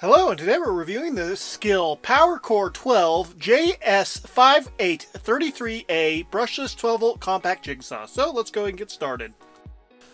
Hello, and today we're reviewing the Skil Power Core 12 Js5833a brushless 12-volt compact jigsaw. So let's go and get started.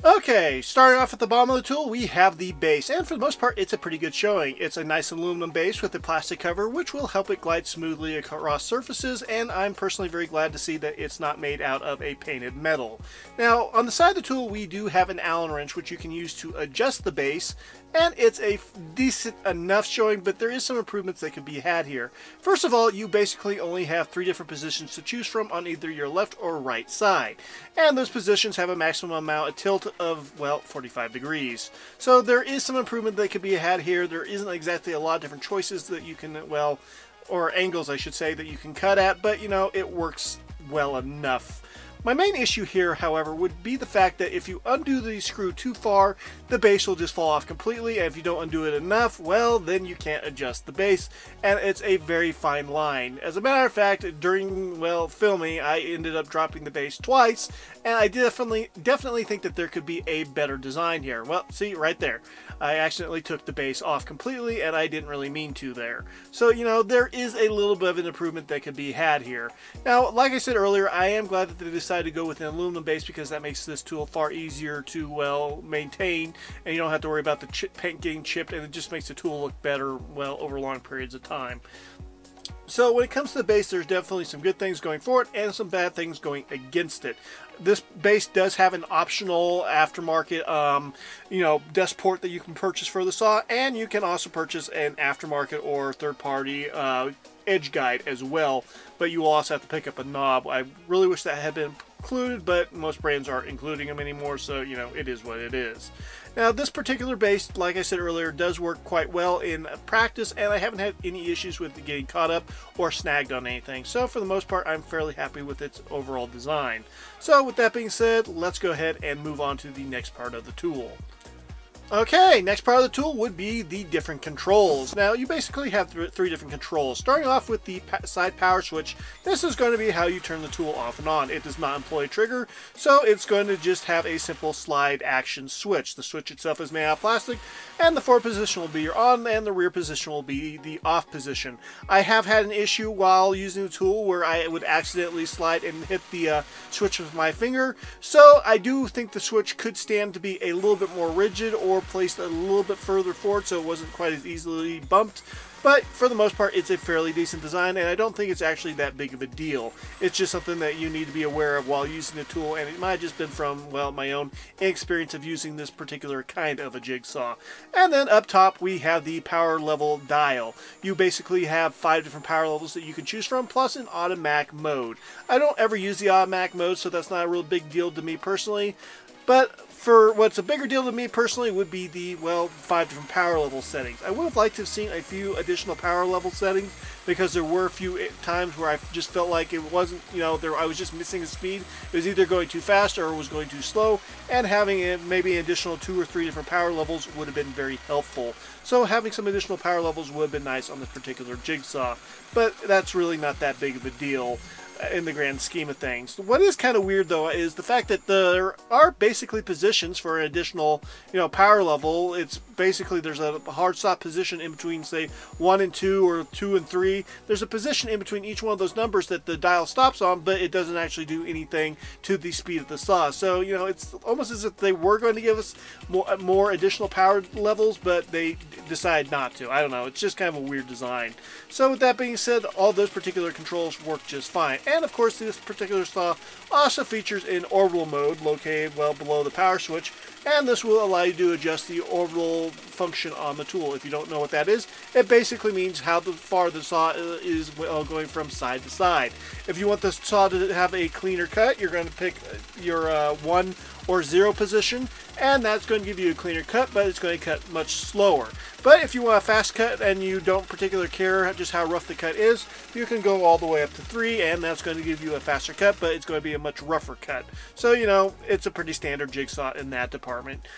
Okay, starting off at the bottom of the tool, we have the base, and for the most part, it's a pretty good showing. It's a nice aluminum base with a plastic cover, which will help it glide smoothly across surfaces, and I'm personally very glad to see that it's not made out of a painted metal. Now, on the side of the tool, we do have an Allen wrench, which you can use to adjust the base, and it's a decent enough showing, but there is some improvements that could be had here. First of all, you basically only have 3 different positions to choose from on either your left or right side, and those positions have a maximum amount of tilt of, well, 45 degrees. So there is some improvement that could be had here. There isn't exactly a lot of different choices that you can, well, or angles I should say, that you can cut at, but you know, it works well enough. My main issue here, however, would be the fact that if you undo the screw too far, the base will just fall off completely, and if you don't undo it enough, well, then you can't adjust the base, and it's a very fine line. As a matter of fact, during, well, filming, I ended up dropping the base twice, and I definitely think that there could be a better design here. Well, see, right there. I accidentally took the base off completely, and I didn't really mean to there. So, you know, there is a little bit of an improvement that could be had here. Now, like I said earlier, I am glad that they decided to go with an aluminum base because that makes this tool far easier to, well, maintain, and you don't have to worry about the paint getting chipped, and it just makes the tool look better, well, over long periods of time. So when it comes to the base, there's definitely some good things going for it and some bad things going against it. This base does have an optional aftermarket, you know, desk port that you can purchase for the saw, and you can also purchase an aftermarket or third-party edge guide as well, but you will also have to pick up a knob. I really wish that had been included, but most brands aren't including them anymore, so you know, it is what it is. Now, this particular base, like I said earlier, does work quite well in practice, and I haven't had any issues with it getting caught up or snagged on anything. So for the most part, I'm fairly happy with its overall design. So with that being said, let's go ahead and move on to the next part of the tool. Okay, next part of the tool would be the different controls. Now, you basically have 3 different controls. Starting off with the side power switch, this is going to be how you turn the tool off and on. It does not employ a trigger, so it's going to just have a simple slide action switch. The switch itself is made out of plastic, and the forward position will be your on, and the rear position will be the off position. I have had an issue while using the tool where I would accidentally slide and hit the switch with my finger, so I do think the switch could stand to be a little bit more rigid or placed a little bit further forward so it wasn't quite as easily bumped. But for the most part, it's a fairly decent design, and I don't think it's actually that big of a deal. It's just something that you need to be aware of while using the tool, and it might have just been from, well, my own experience of using this particular kind of a jigsaw. And then up top, we have the power level dial. You basically have 5 different power levels that you can choose from, plus an automatic mode. I don't ever use the automatic mode, so that's not a real big deal to me personally. But for what's a bigger deal to me personally would be the, well, 5 different power level settings. I would have liked to have seen a few additional power level settings because there were a few times where I just felt like it wasn't, you know, I was just missing the speed. It was either going too fast or it was going too slow, and having maybe an additional 2 or 3 different power levels would have been very helpful. So having some additional power levels would have been nice on this particular jigsaw, but that's really not that big of a deal in the grand scheme of things. What is kind of weird though is the fact that there are basically positions for an additional, you know, power level. It's basically, there's a hard stop position in between, say, 1 and 2 or 2 and 3. There's a position in between each one of those numbers that the dial stops on, but it doesn't actually do anything to the speed of the saw. So, you know, it's almost as if they were going to give us more additional power levels, but they decided not to. I don't know. It's just kind of a weird design. So with that being said, all those particular controls work just fine. And of course, this particular saw also features an orbital mode located well below the power switch, and this will allow you to adjust the orbital function on the tool. If you don't know what that is, it basically means how far the saw is going from side to side. If you want the saw to have a cleaner cut, you're going to pick your 1 or 0 position, and that's going to give you a cleaner cut, but it's going to cut much slower. But if you want a fast cut and you don't particularly care just how rough the cut is, you can go all the way up to 3, and that's going to give you a faster cut, but it's going to be a much rougher cut. So, you know, it's a pretty standard jigsaw in that department.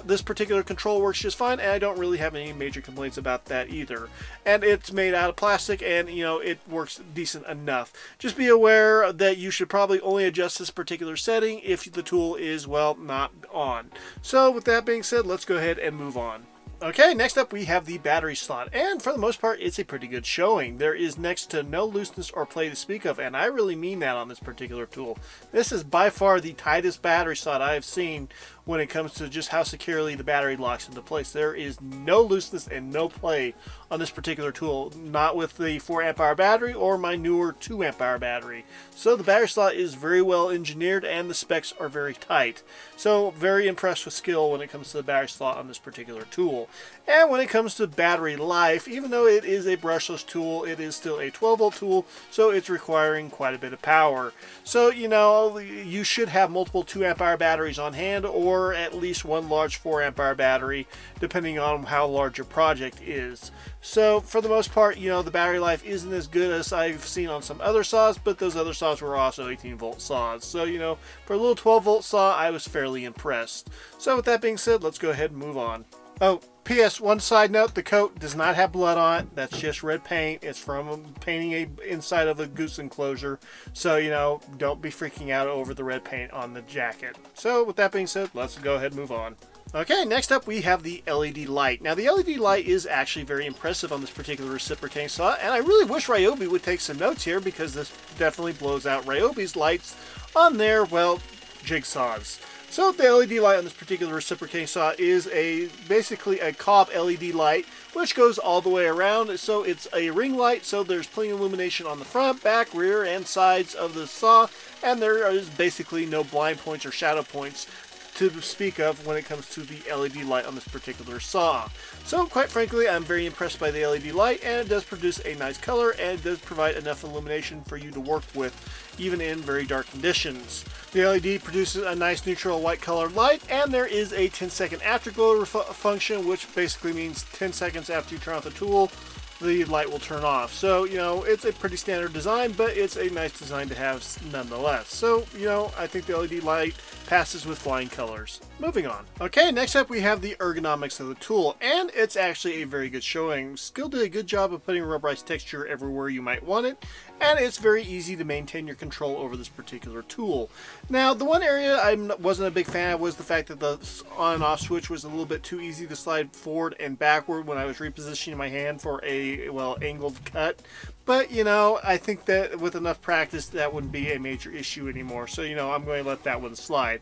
This particular control works just fine, and I don't really have any major complaints about that either. And it's made out of plastic, and, you know, it works decent enough. Just be aware that you should probably only adjust this particular setting if the tool is, well, not on. So with that being said, let's go ahead and move on. Okay, next up we have the battery slot, and for the most part it's a pretty good showing. There is next to no looseness or play to speak of, and I really mean that on this particular tool. This is by far the tightest battery slot I have seen when it comes to just how securely the battery locks into place. There is no looseness and no play on this particular tool, not with the 4 amp hour battery or my newer 2 amp hour battery. So the battery slot is very well engineered and the specs are very tight. So very impressed with Skil when it comes to the battery slot on this particular tool. And when it comes to battery life, even though it is a brushless tool, it is still a 12 volt tool, so it's requiring quite a bit of power. So, you know, you should have multiple 2 amp hour batteries on hand, or at least one large 4 amp hour battery, depending on how large your project is. So for the most part, you know, the battery life isn't as good as I've seen on some other saws, but those other saws were also 18 volt saws. So, you know, for a little 12 volt saw, I was fairly impressed. So with that being said, let's go ahead and move on. Oh, P.S. One side note, the coat does not have blood on it. That's just red paint. It's from painting a inside of a goose enclosure. So, you know, don't be freaking out over the red paint on the jacket. So with that being said, let's go ahead and move on. Okay, next up we have the LED light. Now the LED light is actually very impressive on this particular reciprocating saw, and I really wish Ryobi would take some notes here, because this definitely blows out Ryobi's lights on their, well, jigsaws. So the LED light on this particular reciprocating saw is basically a cob LED light, which goes all the way around. So it's a ring light, so there's plenty of illumination on the front, back, rear, and sides of the saw, and there is basically no blind points or shadow points to speak of when it comes to the LED light on this particular saw. So quite frankly, I'm very impressed by the LED light, and it does produce a nice color, and it does provide enough illumination for you to work with even in very dark conditions. The LED produces a nice neutral white colored light, and there is a 10-second afterglow function, which basically means 10 seconds after you turn off the tool, the light will turn off. So, you know, it's a pretty standard design, but it's a nice design to have nonetheless. So, you know, I think the LED light passes with flying colors. Moving on. Okay, next up we have the ergonomics of the tool, and it's actually a very good showing. Skil did a good job of putting rubberized texture everywhere you might want it, and it's very easy to maintain your control over this particular tool. Now, the one area I wasn't a big fan of was the fact that the on and off switch was a little bit too easy to slide forward and backward when I was repositioning my hand for a, well, angled cut. But, you know, I think that with enough practice, that wouldn't be a major issue anymore. So, you know, I'm going to let that one slide.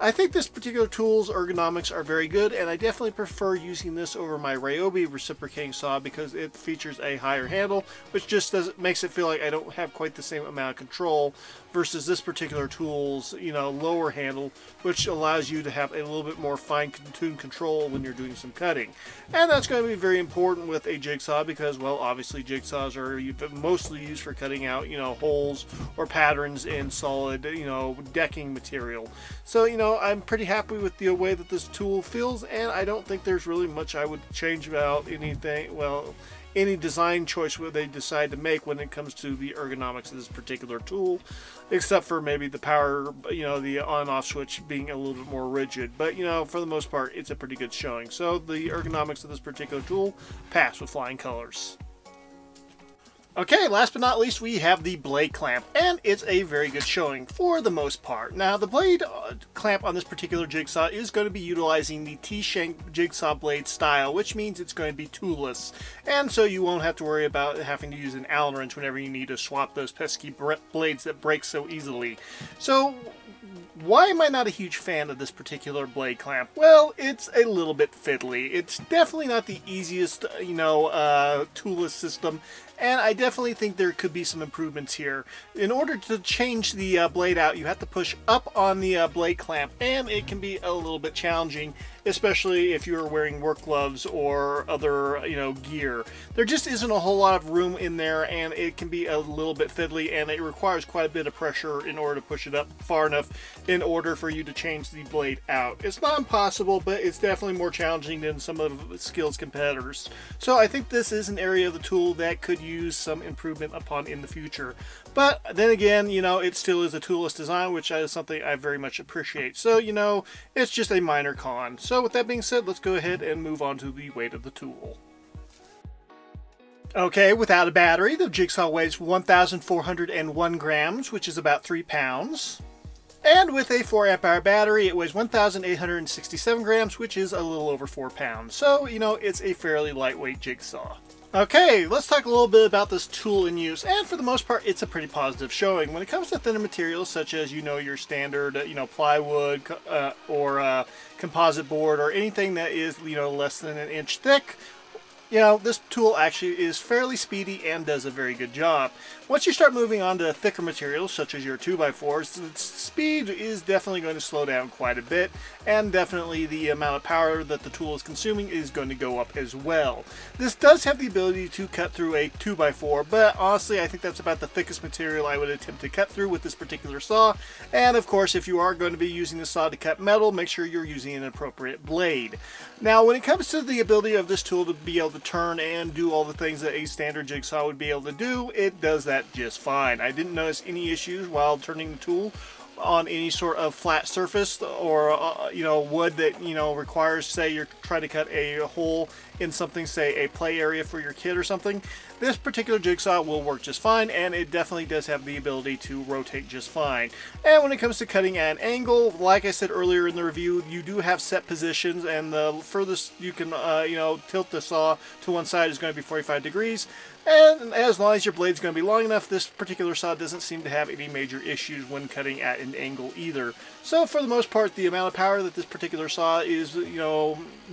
I think this particular tool's ergonomics are very good, and I definitely prefer using this over my Ryobi reciprocating saw because it features a higher handle, which just makes it feel like I don't have quite the same amount of control versus this particular tool's, you know, lower handle, which allows you to have a little bit more fine-tuned control when you're doing some cutting. And that's going to be very important with a jigsaw because, well, obviously jigsaws are mostly used for cutting out, you know, holes or patterns in solid, you know, decking material. So, you know, I'm pretty happy with the way that this tool feels, and I don't think there's really much I would change about anything, well, any design choice where they decide to make when it comes to the ergonomics of this particular tool, except for maybe the power, you know, the on-off switch being a little bit more rigid. But, you know, for the most part, it's a pretty good showing. So the ergonomics of this particular tool pass with flying colors. Okay, last but not least, we have the blade clamp, and it's a very good showing for the most part. Now, the blade clamp on this particular jigsaw is going to be utilizing the T-shank jigsaw blade style, which means it's going to be toolless, and so you won't have to worry about having to use an Allen wrench whenever you need to swap those pesky blades that break so easily. So, why am I not a huge fan of this particular blade clamp? Well, it's a little bit fiddly. It's definitely not the easiest, you know, toolless system, and I definitely think there could be some improvements here. In order to change the blade out, you have to push up on the blade clamp, and it can be a little bit challenging, especially if you're wearing work gloves or other, you know, gear. There just isn't a whole lot of room in there, and it can be a little bit fiddly, and it requires quite a bit of pressure in order to push it up far enough in order for you to change the blade out. It's not impossible, but it's definitely more challenging than some of Skil's competitors. So I think this is an area of the tool that could use some improvement upon in the future. But then again, you know, it still is a toolless design, which is something I very much appreciate. So, you know, it's just a minor con. So with that being said, let's go ahead and move on to the weight of the tool. Okay, without a battery, the jigsaw weighs 1,401 grams, which is about 3 pounds. And with a 4 amp hour battery, it weighs 1,867 grams, which is a little over 4 pounds. So, you know, it's a fairly lightweight jigsaw. Okay, let's talk a little bit about this tool in use, and for the most part, it's a pretty positive showing. When it comes to thinner materials, such as, you know, your standard, plywood or composite board, or anything that is, less than an inch thick, this tool actually is fairly speedy and does a very good job. Once you start moving on to thicker materials, such as your 2x4s, its speed is definitely going to slow down quite a bit, and definitely the amount of power that the tool is consuming is going to go up as well. This does have the ability to cut through a 2x4, but honestly I think that's about the thickest material I would attempt to cut through with this particular saw. And of course, if you are going to be using the saw to cut metal, make sure you're using an appropriate blade. Now, when it comes to the ability of this tool to be able to turn and do all the things that a standard jigsaw would be able to do, it does that just fine. I didn't notice any issues while turning the tool on any sort of flat surface or wood that requires, say you're trying to cut a hole in something, say a play area for your kid or something. This particular jigsaw will work just fine, and it definitely does have the ability to rotate just fine. And when it comes to cutting at an angle, like I said earlier in the review, you do have set positions, and the furthest you can tilt the saw to one side is going to be 45 degrees. And as long as your blade's going to be long enough, this particular saw doesn't seem to have any major issues when cutting at an angle either. So for the most part, the amount of power that this particular saw is,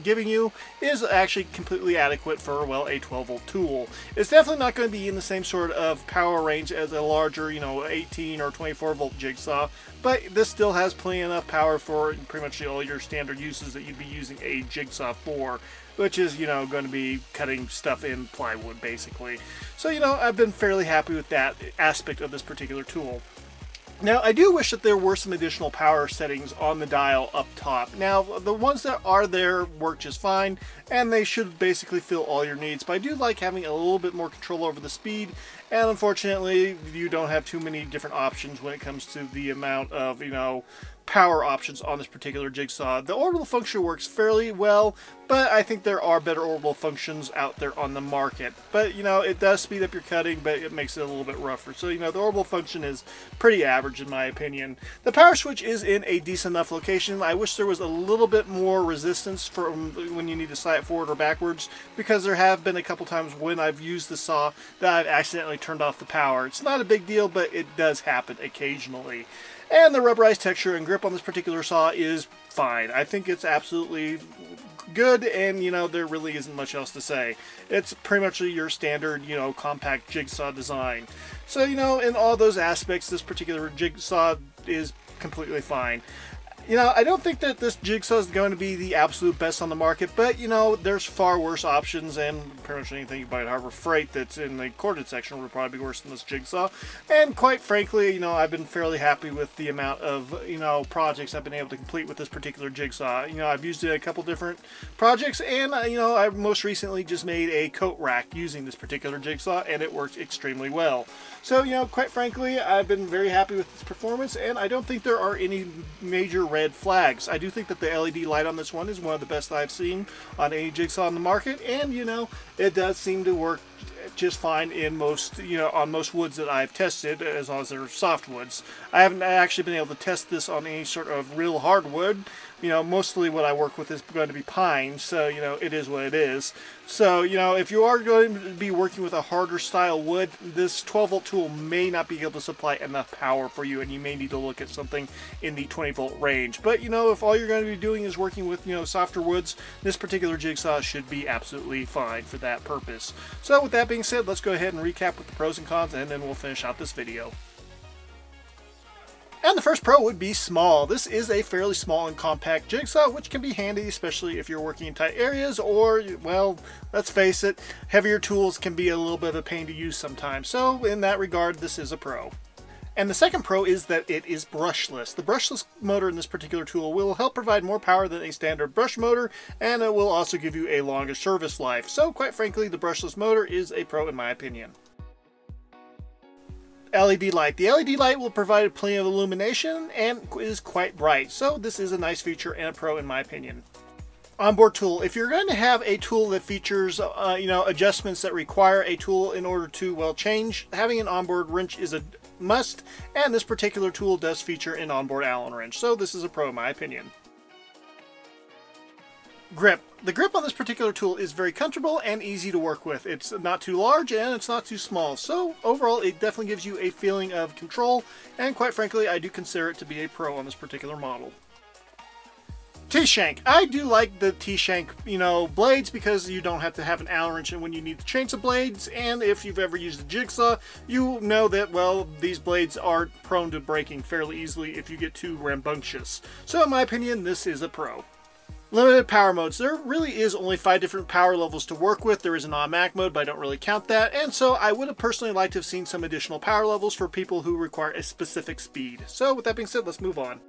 giving you is actually completely adequate for, well, a 12-volt tool. It's definitely not going to be in the same sort of power range as a larger, 18 or 24-volt jigsaw, but this still has plenty enough power for pretty much all your standard uses that you'd be using a jigsaw for, which is, going to be cutting stuff in plywood, basically. So, I've been fairly happy with that aspect of this particular tool. Now, I do wish that there were some additional power settings on the dial up top. Now, the ones that are there work just fine, and they should basically fill all your needs, but I do like having a little bit more control over the speed, and unfortunately, you don't have too many different options when it comes to the amount of, power options on this particular jigsaw. The orbital function works fairly well, but I think there are better orbital functions out there on the market. But, it does speed up your cutting, but it makes it a little bit rougher. So, the orbital function is pretty average in my opinion. The power switch is in a decent enough location. I wish there was a little bit more resistance from when you need to slide it forward or backwards, because there have been a couple times when I've used the saw that I've accidentally turned off the power. It's not a big deal, but it does happen occasionally. And the rubberized texture and grip on this particular saw is fine. I think it's absolutely good, and there really isn't much else to say. It's pretty much your standard compact jigsaw design. So in all those aspects, this particular jigsaw is completely fine. I don't think that this jigsaw is going to be the absolute best on the market, but, there's far worse options, and pretty much anything you buy at Harbor Freight that's in the corded section will probably be worse than this jigsaw. And quite frankly, I've been fairly happy with the amount of, projects I've been able to complete with this particular jigsaw. I've used it in a couple different projects, and, I most recently just made a coat rack using this particular jigsaw, and it works extremely well. So, quite frankly, I've been very happy with its performance, and I don't think there are any major red flags. I do think that the LED light on this one is one of the best I've seen on any jigsaw on the market, and it does seem to work just fine in most, on most woods that I've tested, as long as they're soft woods. I haven't actually been able to test this on any sort of real hardwood. Mostly what I work with is going to be pine, so, it is what it is. So, if you are going to be working with a harder style wood, this 12-volt tool may not be able to supply enough power for you, and you may need to look at something in the 20-volt range. But, if all you're going to be doing is working with, softer woods, this particular jigsaw should be absolutely fine for that purpose. So, with that being said, let's go ahead and recap with the pros and cons, and then we'll finish out this video. And the first pro would be small. This is a fairly small and compact jigsaw, which can be handy, especially if you're working in tight areas, or, well, let's face it, heavier tools can be a little bit of a pain to use sometimes. So in that regard, this is a pro. And the second pro is that it is brushless. The brushless motor in this particular tool will help provide more power than a standard brush motor, and it will also give you a longer service life. So quite frankly, the brushless motor is a pro in my opinion. LED light. The LED light will provide plenty of illumination and is quite bright, so this is a nice feature and a pro in my opinion. Onboard tool. If you're going to have a tool that features adjustments that require a tool in order to, well, change, having an onboard wrench is a must, and this particular tool does feature an onboard Allen wrench, so this is a pro in my opinion. Grip. The grip on this particular tool is very comfortable and easy to work with. It's not too large and it's not too small, so overall it definitely gives you a feeling of control, and quite frankly I do consider it to be a pro on this particular model. T-shank. I do like the T-shank, blades, because you don't have to have an Allen wrench when you need to change the blades, and if you've ever used a jigsaw, you know that, well, these blades are prone to breaking fairly easily if you get too rambunctious. So in my opinion, this is a pro. Limited power modes. There really is only 5 different power levels to work with. There is an automatic mode, but I don't really count that, and so I would have personally liked to have seen some additional power levels for people who require a specific speed. So with that being said, let's move on.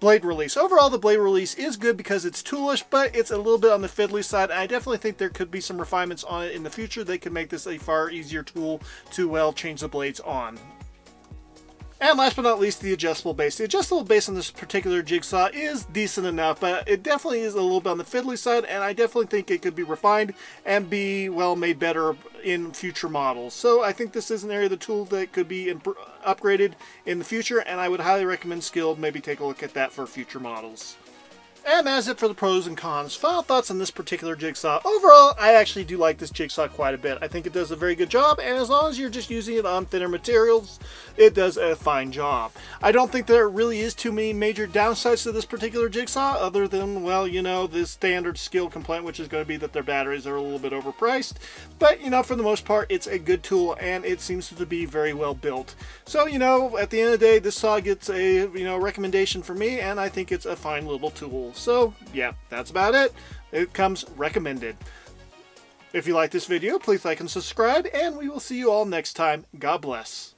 Blade release. Overall, the blade release is good because it's toolish, but it's a little bit on the fiddly side, and I definitely think there could be some refinements on it in the future. They could make this a far easier tool to, well, change the blades on. And last but not least, the adjustable base. The adjustable base on this particular jigsaw is decent enough, but it definitely is a little bit on the fiddly side, and I definitely think it could be refined and be, well, made better in future models. So I think this is an area of the tool that could be upgraded in the future, and I would highly recommend Skil maybe take a look at that for future models. And that's it for the pros and cons. Final thoughts on this particular jigsaw. Overall, I actually do like this jigsaw quite a bit. I think it does a very good job, and as long as you're just using it on thinner materials, it does a fine job. I don't think there really is too many major downsides to this particular jigsaw, other than, well, the standard Skil complaint, which is going to be that their batteries are a little bit overpriced. But, for the most part, it's a good tool, and it seems to be very well built. So, at the end of the day, this saw gets a, recommendation from me, and I think it's a fine little tool. So, yeah, that's about it. It comes recommended. If you like this video, please like and subscribe, and we will see you all next time. God bless.